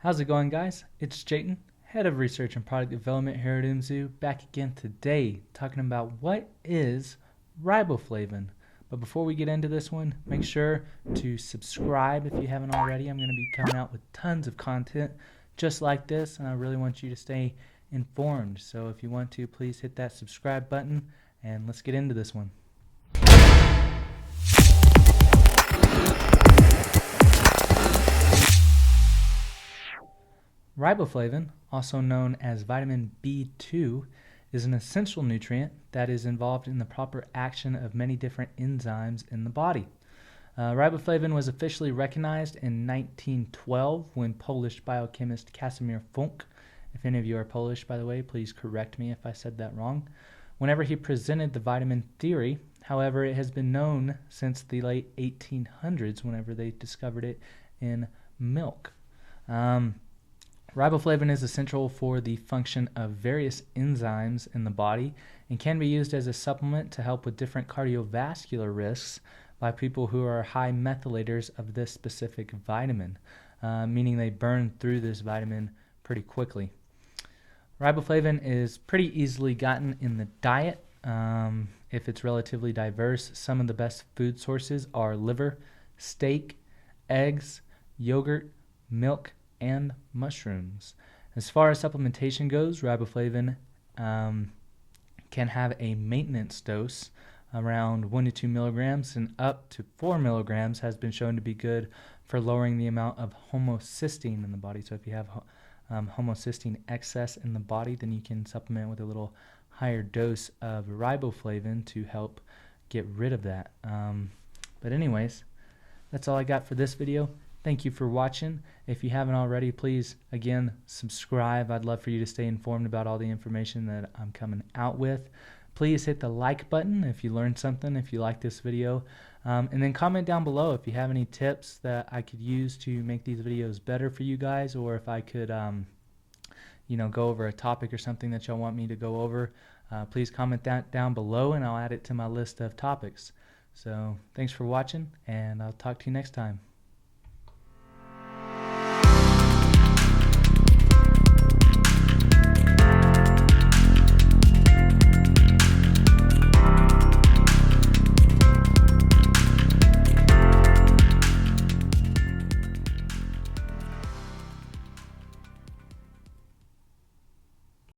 How's it going, guys? It's Jayton, Head of Research and Product Development here at MZoo, back again today talking about what is riboflavin. But before we get into this one, make sure to subscribe if you haven't already. I'm going to be coming out with tons of content just like this, and I really want you to stay informed. So if you want to, please hit that subscribe button, and let's get into this one. Riboflavin, also known as vitamin B2, is an essential nutrient that is involved in the proper action of many different enzymes in the body. Riboflavin was officially recognized in 1912 when Polish biochemist Casimir Funk, if any of you are Polish, by the way, please correct me if I said that wrong, whenever he presented the vitamin theory. However, it has been known since the late 1800s whenever they discovered it in milk. Riboflavin is essential for the function of various enzymes in the body and can be used as a supplement to help with different cardiovascular risks by people who are high methylators of this specific vitamin, meaning they burn through this vitamin pretty quickly. Riboflavin is pretty easily gotten in the diet if it's relatively diverse. Some of the best food sources are liver, steak, eggs, yogurt, milk, and mushrooms. As far as supplementation goes, riboflavin can have a maintenance dose around 1 to 2 milligrams, and up to 4 milligrams has been shown to be good for lowering the amount of homocysteine in the body. So if you have homocysteine excess in the body, then you can supplement with a little higher dose of riboflavin to help get rid of that. But anyways, that's all I got for this video. Thank you for watching. If you haven't already, please, again, subscribe. I'd love for you to stay informed about all the information that I'm coming out with. Please hit the like button if you learned something, if you like this video. And then comment down below if you have any tips that I could use to make these videos better for you guys, or if I could go over a topic or something that y'all want me to go over. Please comment that down below, and I'll add it to my list of topics. So thanks for watching, and I'll talk to you next time.